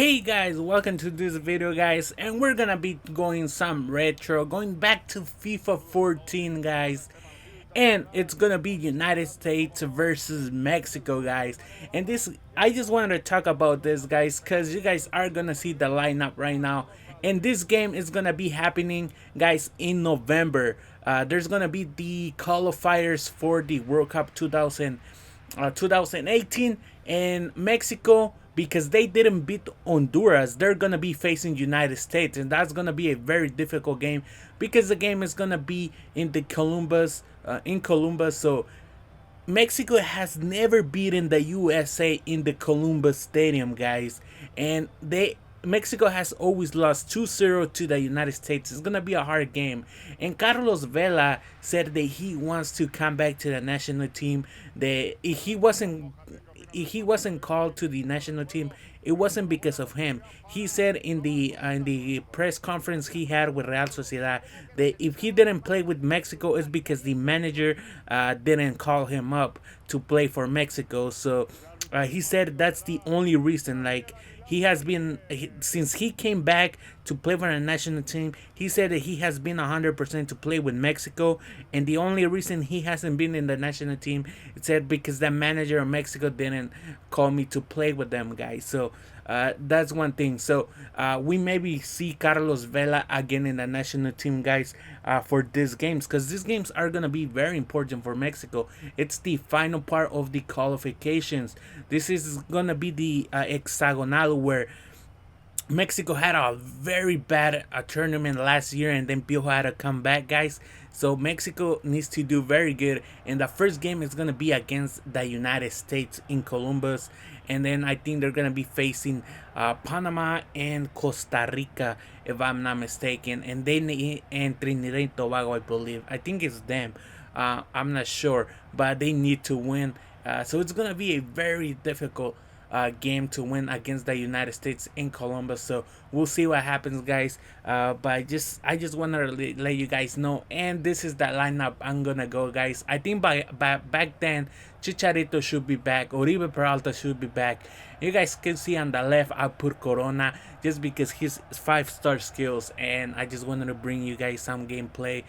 Hey guys, welcome to this video guys, and we're gonna be going some retro, going back to FIFA 14 guys, and it's gonna be United States versus Mexico guys. And this, I just wanted to talk about this guys, cause you guys are gonna see the lineup right now, and this game is gonna be happening guys in November. There's gonna be the qualifiers for the World Cup 2018, and Mexico, because they didn't beat Honduras, they're gonna be facing United States, and that's gonna be a very difficult game because the game is gonna be in the Columbus, in Columbus. So Mexico has never beaten the USA in the Columbus Stadium, guys, and they Mexico has always lost 2-0 to the United States. It's gonna be a hard game. And Carlos Vela said that he wants to come back to the national team. That if he wasn't called to the national team, it wasn't because of him. He said in the press conference he had with Real Sociedad that if he didn't play with Mexico, it's because the manager didn't call him up to play for Mexico. So he said that's the only reason. Like, he has been since he came back to play for the national team. He said that he has been 100% to play with Mexico, and the only reason he hasn't been in the national team, it said, because the manager of Mexico didn't call me to play with them guys. So that's one thing. So we maybe see Carlos Vela again in the national team, guys, for these games, because these games are gonna be very important for Mexico. It's the final part of the qualifications. This is gonna be the hexagonal, where Mexico had a very bad tournament last year, and then Piojo had to come back, guys. So Mexico needs to do very good, and the first game is gonna be against the United States in Columbus, and then I think they're gonna be facing Panama and Costa Rica, if I'm not mistaken, and then and Trinidad and Tobago, I believe. I think it's them. I'm not sure, but they need to win. So it's gonna be a very difficult game to win against the United States in Columbus. So we'll see what happens, guys. But I just want to let you guys know. And this is the lineup I'm gonna go, guys. I think by back then, Chicharito should be back. Oribe Peralta should be back. You guys can see on the left, I put Corona just because his 5-star skills, and I just wanted to bring you guys some gameplay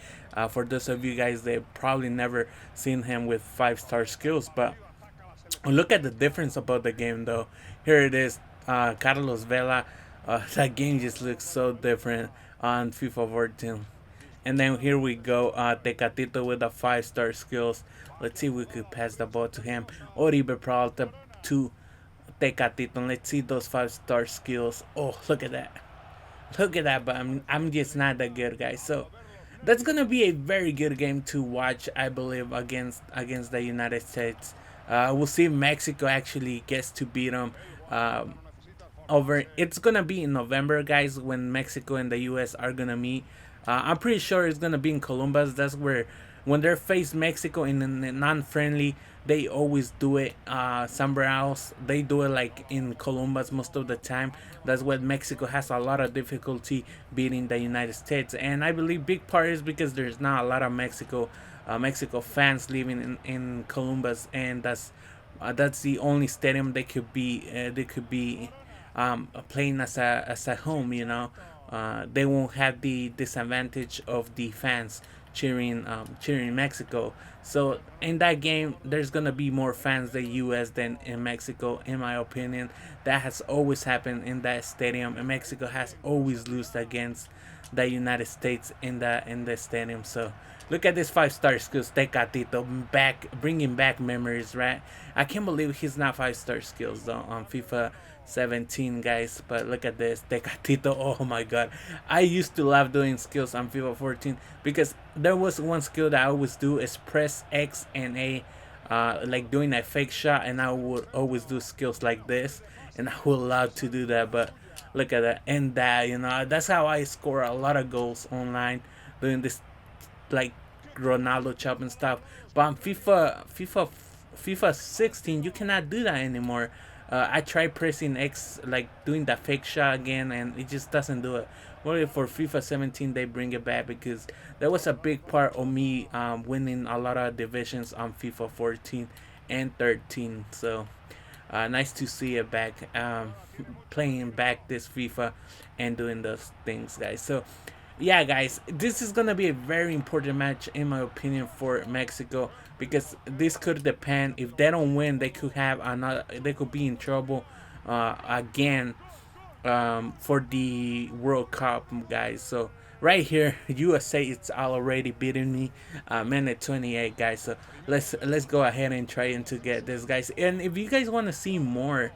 for those of you guys that probably never seen him with 5-star skills, but look at the difference about the game, though. Here it is, Carlos Vela. That game just looks so different on FIFA 14. And then here we go, Tecatito with the 5-star skills. Let's see if we could pass the ball to him. Oribe Peralta to Tecatito. Let's see those 5-star skills. Oh, look at that. Look at that, but I'm just not that good, guys. So that's gonna be a very good game to watch, I believe, against the United States. We'll see if Mexico actually gets to beat them. Over, it's gonna be in November, guys, when Mexico and the U.S. are gonna meet. I'm pretty sure it's gonna be in Columbus. That's where, when they face Mexico in a non-friendly, they always do it somewhere else. They do it like in Columbus most of the time. That's why Mexico has a lot of difficulty beating the United States, and I believe big part is because there's not a lot of Mexico fans living in Columbus, and that's the only stadium they could be playing as a home. They won't have the disadvantage of the fans cheering Mexico. So in that game, there's gonna be more fans in U.S. than in Mexico, in my opinion. That has always happened in that stadium, and Mexico has always lost against the United States in the stadium. So look at this 5-star skills, Tecatito, bringing back memories, right? I can't believe he's not 5-star skills though on FIFA 17, guys. But look at this, Tecatito. Oh my god, I used to love doing skills on FIFA 14 because there was one skill that I always do is press X and A, like doing a fake shot, and I would always do skills like this, and I would love to do that. But look at that, and that's how I score a lot of goals online, doing this like Ronaldo chop and stuff. But on FIFA 16, you cannot do that anymore. I tried pressing X, like doing that fake shot again, and it just doesn't do it. Well, for FIFA 17, they bring it back because that was a big part of me winning a lot of divisions on FIFA 14 and 13. So Nice to see it back, playing back this FIFA and doing those things, guys. So yeah, guys, this is gonna be a very important match in my opinion for Mexico, because this could depend. If they don't win, they could have another. They could be in trouble again, for the World Cup, guys. So right here, USA it's already beating me, minute 28, guys. So let's go ahead and try and to get this, guys. And if you guys want to see more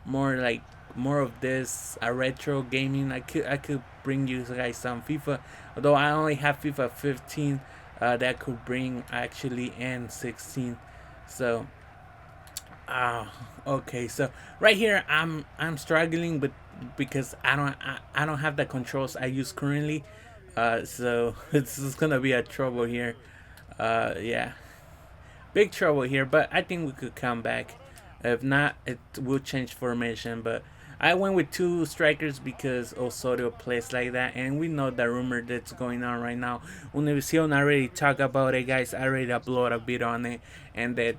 like more of this retro gaming, I could bring you guys some FIFA. Although I only have FIFA 15, that could bring actually and 16. So okay. So right here, I'm struggling, but because I don't have the controls I use currently, so this is gonna be a trouble here. Yeah, big trouble here. But I think we could come back. If not, it will change formation. But I went with two strikers because Osorio plays like that, and we know the rumor that's going on right now. Univision already talked about it, guys. I already uploaded a bit on it, and that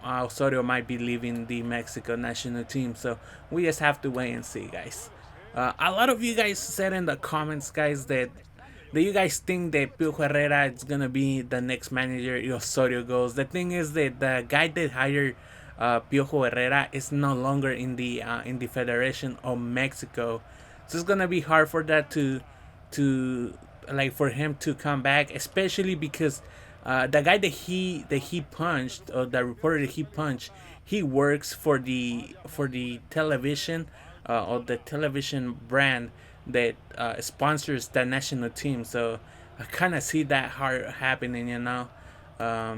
Osorio might be leaving the Mexico national team. So we just have to wait and see, guys. A lot of you guys said in the comments, guys, that you guys think that Pio Herrera is gonna be the next manager if Osorio goes. The thing is that the guy that hired Piojo Herrera is no longer in the Federation of Mexico, so it's gonna be hard for that to like for him to come back, especially because the guy that he punched, or the reporter that he punched, he works for the television, or the television brand that sponsors the national team. So I kind of see that hard happening,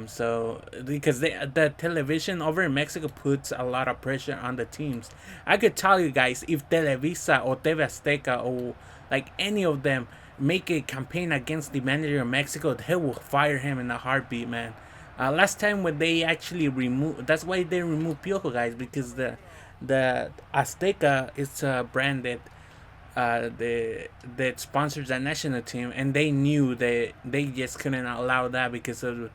so because the television over in Mexico puts a lot of pressure on the teams. I could tell you guys, if Televisa or TV Azteca or like any of them make a campaign against the manager of Mexico, they will fire him in a heartbeat, man. Last time when they actually removed, that's why they removed Piojo, guys, because the Azteca is a brand that sponsors the national team, and they knew that they just couldn't allow that because of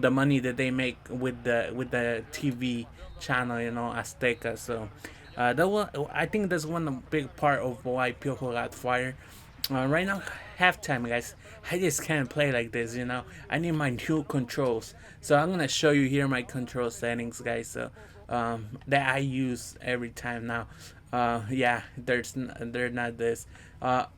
the money that they make with the TV channel, Azteca. So I think that's one big part of why Piojo got fired. Right now, halftime, guys. I just can't play like this, I need my new controls. So I'm gonna show you here my control settings, guys. So that I use every time now. Yeah, there's not this.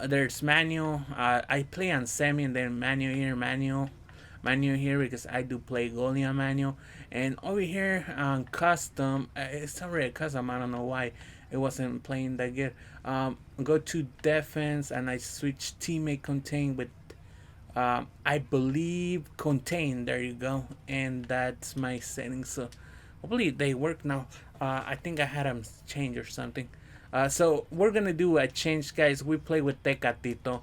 There's manual. I play on semi and then manual here because I do play goalie on manual. And over here on custom, it's already custom. I don't know why it wasn't playing that good. Go to defense and I switch teammate contain with I believe contain. There you go, and that's my settings. So hopefully they work now. I think I had them change or something. So we're gonna do a change, guys. We play with Tecatito.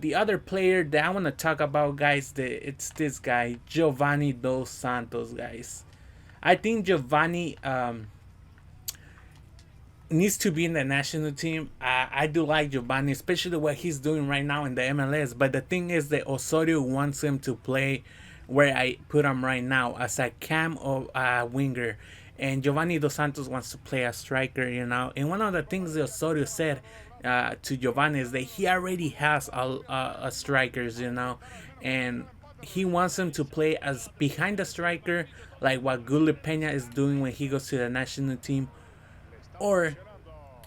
The other player that I want to talk about, guys, it's this guy, Giovanni Dos Santos, guys. I think Giovanni needs to be in the national team. I do like Giovanni, especially what he's doing right now in the MLS. But the thing is that Osorio wants him to play where I put him right now as a cam or a winger. And Giovanni Dos Santos wants to play a striker, And one of the things that Osorio said to Giovanni is that he already has a strikers, And he wants him to play as behind the striker, like what Gule Peña is doing when he goes to the national team, or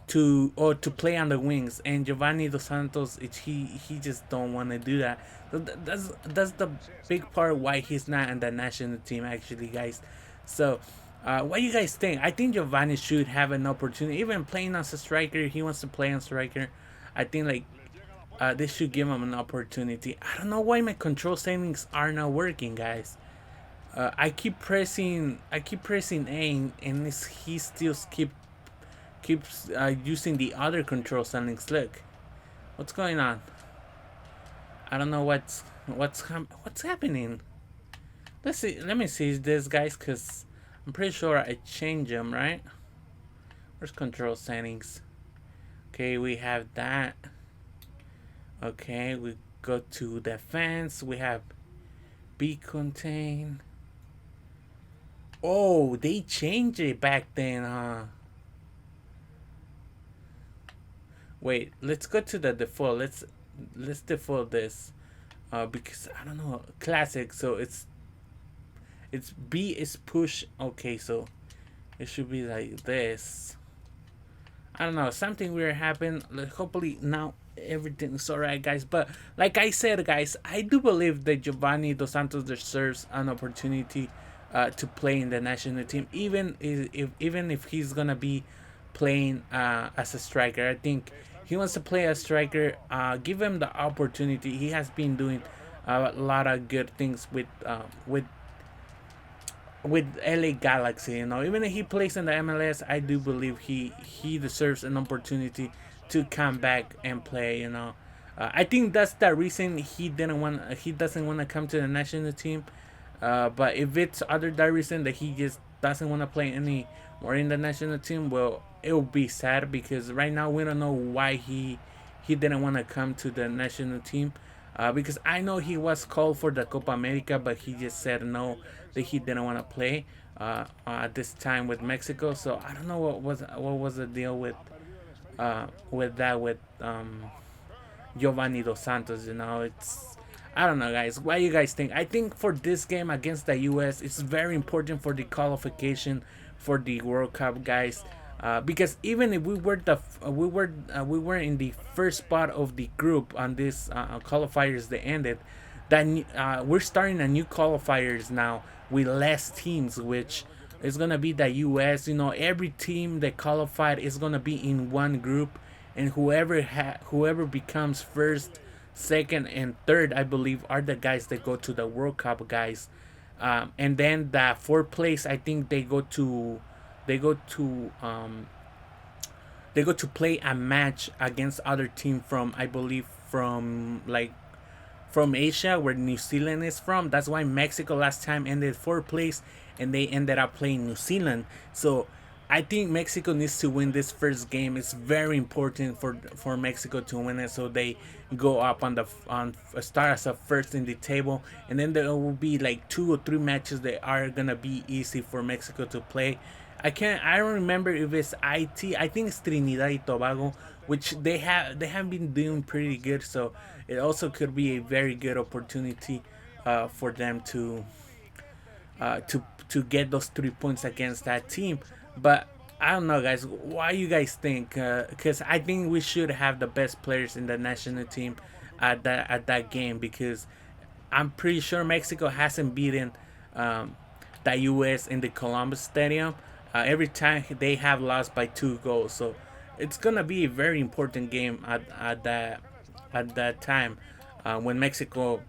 to play on the wings. And Giovanni Dos Santos, he just don't want to do that. So that's the big part why he's not in the national team, actually, guys. So what do you guys think? I think Giovanni should have an opportunity, even playing as a striker. He wants to play on striker. I think like they should give him an opportunity. I don't know why my control settings are not working, guys. I keep pressing A, and he still keeps using the other control settings. Look, what's going on? I don't know what's happening. Let's see. Let me see this, guys, cause I'm pretty sure I changed them, right? Where's control settings? Okay, we have that. Okay, we go to defense. We have B contain. Oh, they changed it back then, huh? Wait, let's go to the default. Let's default this. Because I don't know, classic. So it's B is push. Okay, so it should be like this. I don't know, something weird happened. Like, hopefully now everything's alright, guys. But like I said, guys, I do believe that Giovanni Dos Santos deserves an opportunity to play in the national team, even if he's gonna be playing as a striker. I think he wants to play as striker. Give him the opportunity. He has been doing a lot of good things with LA Galaxy. You know, even if he plays in the MLS, I do believe he deserves an opportunity to come back and play. You know, I think that's the reason he doesn't want to come to the national team. But if it's other that reason that he just doesn't want to play any more in the national team, well, it will be sad because right now we don't know why he didn't want to come to the national team. Because I know he was called for the Copa America, but he just said no, that he didn't want to play at this time with Mexico. So I don't know what was the deal with that with Giovanni Dos Santos. You know, it's I don't know, guys. What do you guys think? I think for this game against the U.S., it's very important for the qualification for the World Cup, guys. Because even if we were in the first spot of the group on this qualifiers that ended, that we're starting a new qualifiers now with less teams, which is gonna be the U.S. You know, every team that qualified is gonna be in one group, and whoever becomes first, second, and third, I believe, are the guys that go to the World Cup, guys. And then the fourth place, I think they go to they go to play a match against other team from, I believe, from Asia, where New Zealand is from. That's why Mexico last time ended fourth place, and they ended up playing New Zealand. So I think Mexico needs to win this first game. It's very important for Mexico to win it, so they go up on start as a first in the table, and then there will be like 2 or 3 matches that are gonna be easy for Mexico to play. I don't remember if it's IT. I think it's Trinidad y Tobago, which they have been doing pretty good. So it also could be a very good opportunity for them to get those 3 points against that team. But I don't know, guys. Why you guys think? Because I think we should have the best players in the national team at that game, because I'm pretty sure Mexico hasn't beaten the U.S. in the Columbus Stadium. Every time they have lost by 2 goals, so it's gonna be a very important game at that time when Mexico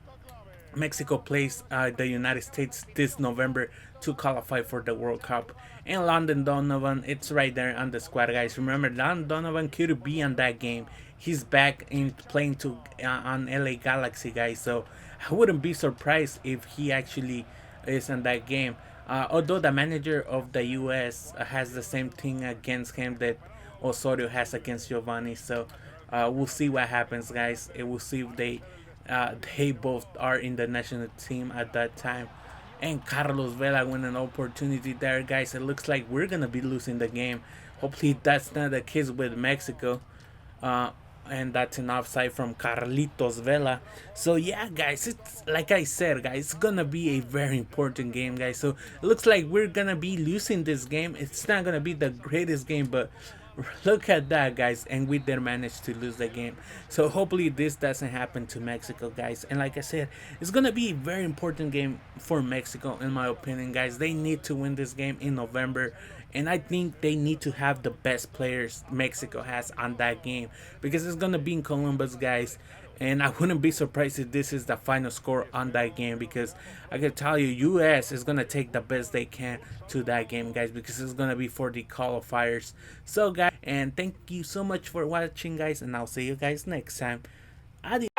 plays the United States this November to qualify for the World Cup. And Landon Donovan, it's right there on the squad, guys. Remember, Landon Donovan could be on that game. He's back in playing to on LA Galaxy, guys. So I wouldn't be surprised if he actually is in that game. Although the manager of the U.S. has the same thing against him that Osorio has against Giovanni. So we'll see what happens, guys. We'll see if they both are in the national team at that time. And Carlos Vela win an opportunity there, guys. It looks like we're gonna be losing the game. Hopefully that's not the case with Mexico. Uh, and that's an offside from Carlitos Vela. So yeah, guys, it's like I said, guys, it's gonna be a very important game, guys. So it looks like we're gonna be losing this game. It's not gonna be the greatest game, but look at that, guys, and we did manage to lose the game. So hopefully this doesn't happen to Mexico, guys. And like I said, it's gonna be a very important game for Mexico, in my opinion, guys. They need to win this game in November, and I think they need to have the best players Mexico has on that game, because it's gonna be in Columbus, guys. And I wouldn't be surprised if this is the final score on that game, because I can tell you, US is gonna take the best they can to that game, guys, because it's gonna be for the qualifiers. So, guys, and thank you so much for watching, guys, and I'll see you guys next time. Adios.